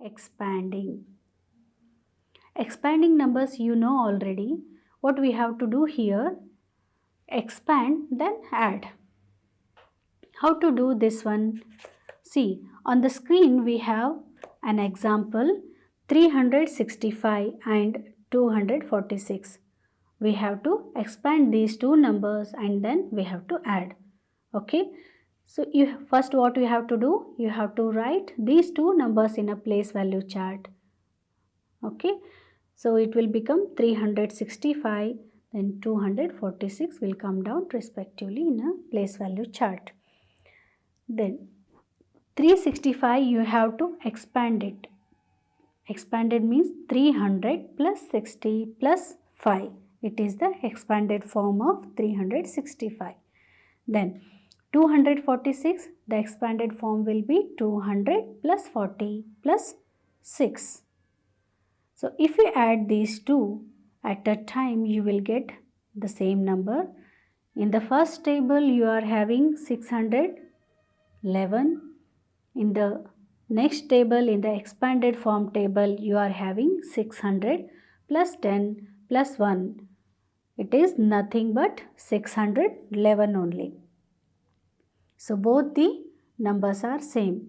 expanding. Expanding numbers you know already. What we have to do here, expand then add. How to do this one? See, on the screen we have an example 365 and 246. We have to expand these two numbers and then we have to add. Okay. So first what you have to do? You have to write these two numbers in a place value chart. Okay. So it will become 365, then 246 will come down respectively in a place value chart. Then 365 you have to expand it. Expanded means 300 plus 60 plus 5. It is the expanded form of 365. Then 246, the expanded form will be 200 plus 40 plus 6. So if you add these two at a time, you will get the same number. In the first table you are having 611. In the next table, in the expanded form table, you are having 600 plus 10 plus 1. It is nothing but 611 only. So both the numbers are same.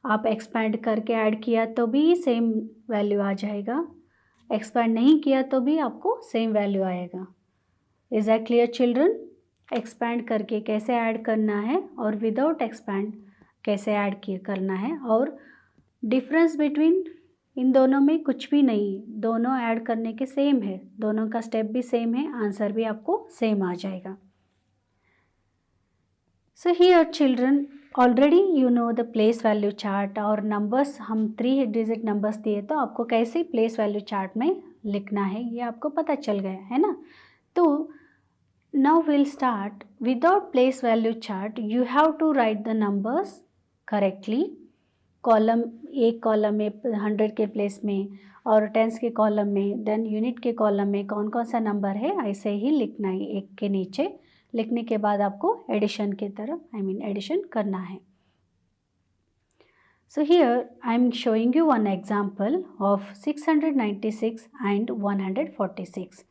आप expand करके add किया तो भी same value आ जाएगा. Expand नहीं किया तो भी आपको same value आएगा. Is that clear children? Expand करके कैसे add करना है और without expand कैसे ऐड करना है, और डिफरेंस बिटवीन इन दोनों में कुछ भी नहीं, दोनों ऐड करने के सेम है, दोनों का स्टेप भी सेम है, आंसर भी आपको सेम आ जाएगा. So here children already you know the place value chart, और नंबर्स हम 3 डिजिट नंबर्स दिए तो आपको कैसे प्लेस वैल्यू चार्ट में लिखना है ये आपको पता चल गया है ना. तो now we'll start. Without place value chart you have to write the numbers correctly. Column, एक कॉलम में 100 के प्लेस में और टेंस के कॉलम में, देन यूनिट के कॉलम में कौन कौन सा नंबर है ऐसे ही लिखना है. एक के नीचे लिखने के बाद आपको एडिशन की तरफ एडिशन करना है. So here I am showing you one example of 696 and 146.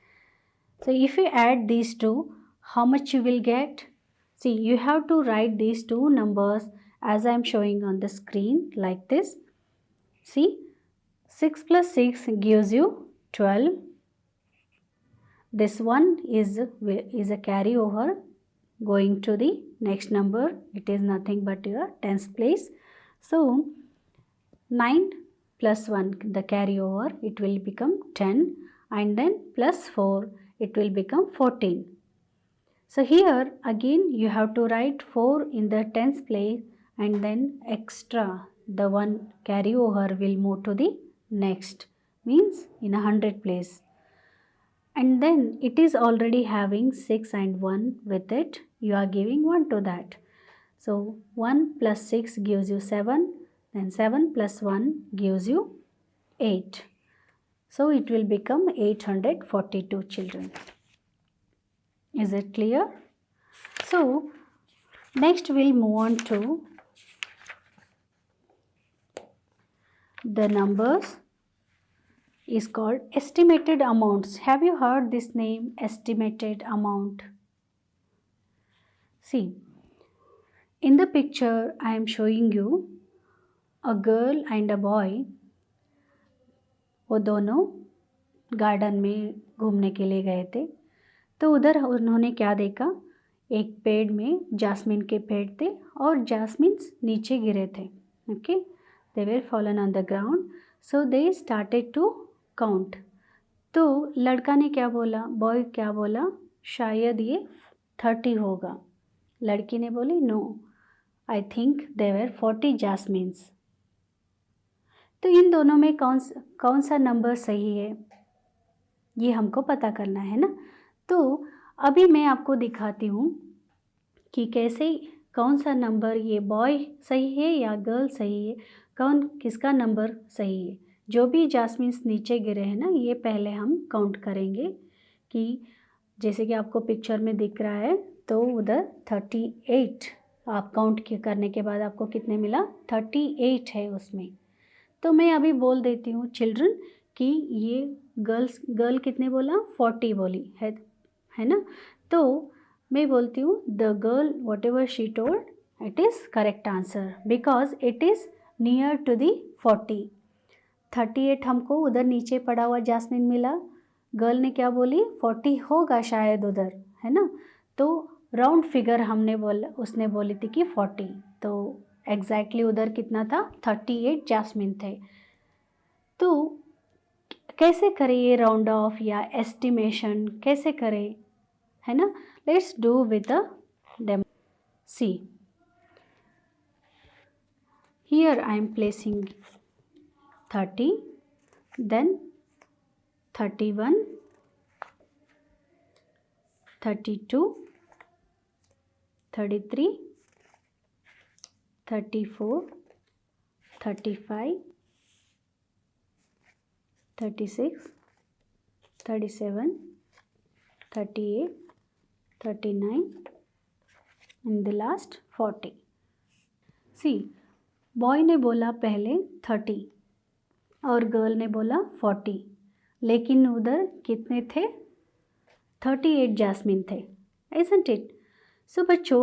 So if you add these two, how much you will get? See, you have to write these two numbers as I am showing on the screen like this. See, 6 plus 6 gives you 12. This one is a carryover going to the next number. It is nothing but your tens place. So 9 plus 1, the carryover, it will become 10, and then plus 4, it will become 14. So here again you have to write 4 in the tens place, and then extra, the one carryover will move to the next, means in 100 place. And then it is already having 6 and 1 with it, you are giving 1 to that. So 1 plus 6 gives you 7, then 7 plus 1 gives you 8. So it will become 842 children. Is it clear? So next we'll move on to the numbers is called estimated amounts. Have you heard this name, estimated amount? See, in the picture I am showing you a girl and a boy. वो दोनों garden में घूमने के लिए गए थे. तो उधर उन्होंने क्या देखा, एक पेड़ में जास्मिन के पेड़ थे और जास्मिन्स नीचे गिरे थे. Okay, they were fallen on the ground. So they started to count. तो लड़का ने क्या बोला, बॉय क्या बोला, शायद ये 30 होगा. लड़की ने बोली no, I think they were 40 jasmines. तो इन दोनों में कौन सा नंबर सही है ये हमको पता करना है ना. तो अभी मैं आपको दिखाती हूँ कि कैसे, कौन सा नंबर, ये बॉय सही है या गर्ल सही है, किसका नंबर सही है. जो भी जास्मिन्स नीचे गिरे हैं ना, ये पहले हम काउंट करेंगे कि जैसे कि आपको पिक्चर में दिख रहा है, तो उधर 38 आप काउंट करने के बाद आपको कितने मिला, 38 है उसमें. तो मैं अभी बोल देती हूँ चिल्ड्रन कि ये गर्ल कितने बोला 40 बोली है ना। तो मैं बोलती हूँ the girl whatever she told it is correct answer because it is near to the 40। 38 हमको उधर नीचे पड़ा हुआ जैस्मिन मिला, गर्ल ने क्या बोली 40 होगा शायद उधर, है ना। तो राउंड फिगर हमने बोला, उसने बोली थी कि 40, तो एग्जैक्टली उधर कितना था 38 जैस्मिन थे। तो कैसे करें ये राउंड ऑफ या एस्टिमेशन कैसे करें, है ना। Let's do with a demo. See here I am placing 30, then 31, 32, 33, 34, 35, 36, 37, 38, 39 and the last 40. See, boy ने बोला पहले 30 और गर्ल ने बोला 40, लेकिन उधर कितने थे 38 जैस्मिन थे, isn't it? सो बच्चों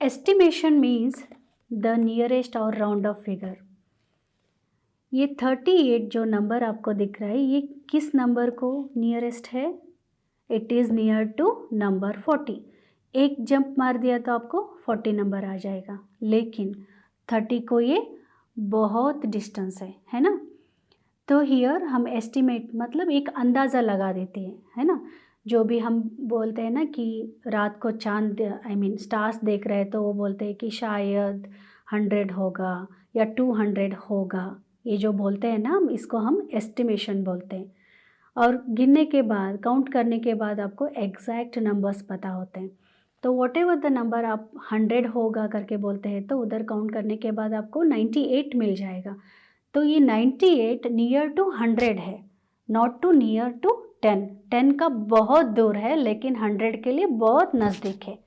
एस्टिमेशन मीन्स द नियरेस्ट और राउंड ऑफ फिगर। ये 38 जो नंबर आपको दिख रहा है ये किस नंबर को नियरेस्ट है, it is near to number 40। एक जंप मार दिया तो आपको 40 नंबर आ जाएगा, लेकिन 30 को ये बहुत डिस्टेंस है ना। तो हियर हम एस्टिमेट मतलब एक अंदाज़ा लगा देते हैं, है ना। जो भी हम बोलते हैं ना कि रात को चांद स्टार्स देख रहे हैं तो वो बोलते हैं कि शायद 100 होगा या 200 होगा, ये जो बोलते हैं ना इसको हम एस्टिमेशन बोलते हैं। और गिनने के बाद काउंट करने के बाद आपको एग्जैक्ट नंबर्स पता होते हैं। तो वॉट एवर द नंबर आप 100 होगा करके बोलते हैं तो उधर काउंट करने के बाद आपको 98 मिल जाएगा। तो ये 98 नियर टू 100 है, नॉट टू नियर टू 10। 10 का बहुत दूर है लेकिन 100 के लिए बहुत नज़दीक है।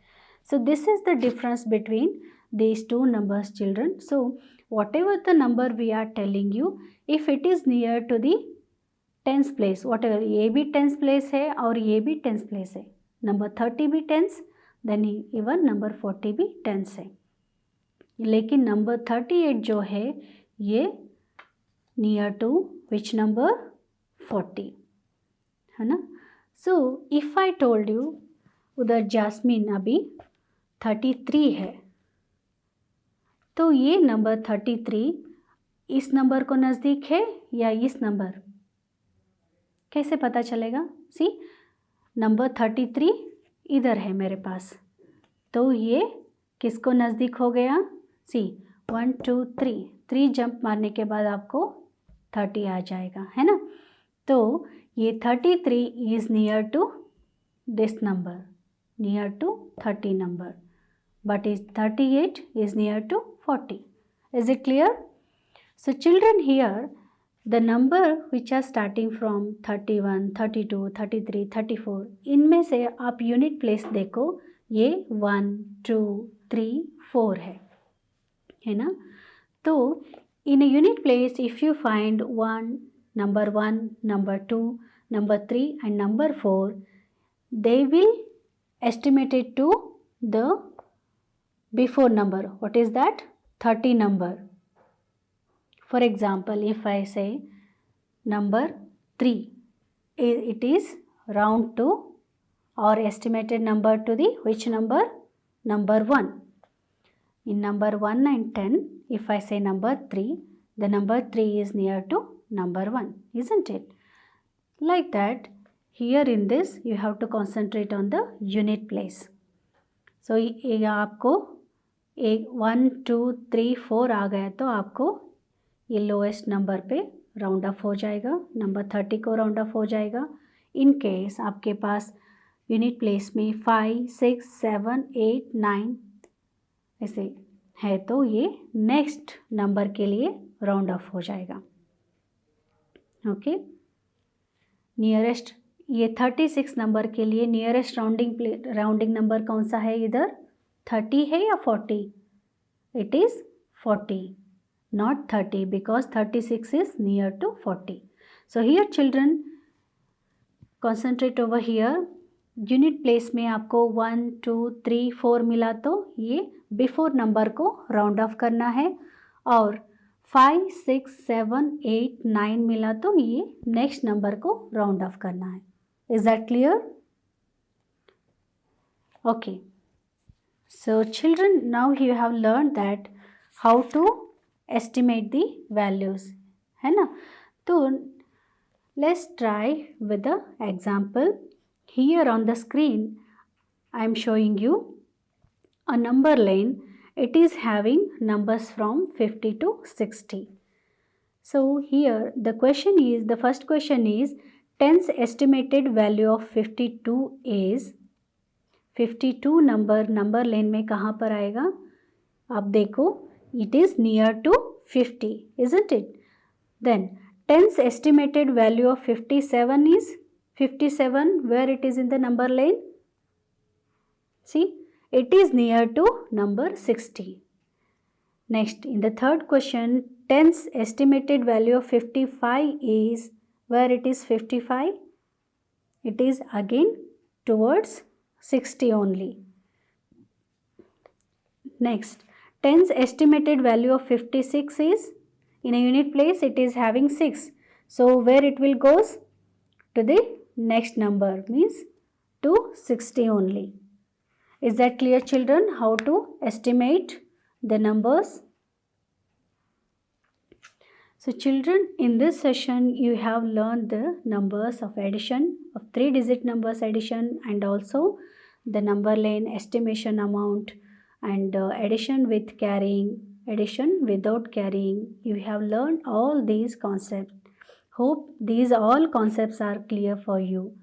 So this is the difference between these two numbers children. So whatever the number we are telling you, if it is near to the tens place, whatever ये भी tens place है और ये भी tens place है, number 30 भी tens, then even number 40 भी tens है, लेकिन नंबर 38 जो है ये नियर टू विच नंबर 40, है ना। So if I told you उधर जैस्मिन अभी 33 है, तो ये नंबर 33 इस नंबर को नज़दीक है या इस नंबर, कैसे पता चलेगा। सी नंबर 33 इधर है मेरे पास, तो ये किसको नज़दीक हो गया। सी 1 2 3 जंप मारने के बाद आपको 30 आ जाएगा, है ना। तो ये 33 is near to this number, near to 30 number, but is 38 is near to 40. Is it clear? So children, here the number which are starting from 31, 32, 33, 34, इनमें से आप यूनिट प्लेस देखो, ये 1 2 3 4 है ना। तो in a unit place if you find number 1, number 2, number 3 and number 4, they will estimate it to the before number. What is that? 30 number. For example, if I say number 3, it is round to or estimated number to the which number? Number 1. In number 1 and 10, if I say number 3, the number 3 is near to number 1, isn't it? Like that, here in this you have to concentrate on the unit place. So ये आपको एक 1 2 3 4 आ गया तो आपको ये lowest number पे round up हो जाएगा, नंबर 30 को राउंड अप हो जाएगा। इन केस आपके पास यूनिट प्लेस में 5 6 7 8 9 ऐसे है तो ये नेक्स्ट नंबर के लिए राउंड अप हो जाएगा। ओके, नियरेस्ट ये 36 नंबर के लिए नियरेस्ट राउंडिंग नंबर कौन सा है इधर, 30 है या 40? It is 40। not 30, because 36 is near to 40. So here children, concentrate over here. Unit place में आपको 1 2 3 4 मिला तो ये बिफोर नंबर को राउंड ऑफ करना है, और 5 6 7 8 9 मिला तो ये नेक्स्ट नंबर को राउंड ऑफ करना है. Is that clear? Okay. So children, now you have learned that how to estimate the values, है ना? तो let's try with the example. Here on the screen I am showing you a number lane. It is having numbers from 50 to 60. So here the question is, the first question is, tens estimated value of 52 is 52 number लेन में कहाँ पर आएगा? आप देखो, it is near to 50, isn't it? Then tens estimated value of 57 is 57, where it is in the number lane? See, it is near to number 60. Next, in the third question, tens estimated value of 55 is, where it is 55? It is again towards 60 only. Next, tens estimated value of 56 is, in a unit place it is having 6. So where it will goes? To the next number, means to 60 only. Is that clear children, how to estimate the numbers? So children, in this session you have learned the numbers of addition, of 3-digit numbers addition, and also the number lane, estimation amount, and addition with carrying, addition without carrying. You have learned all these concepts. Hope these all concepts are clear for you.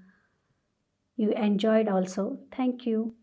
You enjoyed also. Thank you.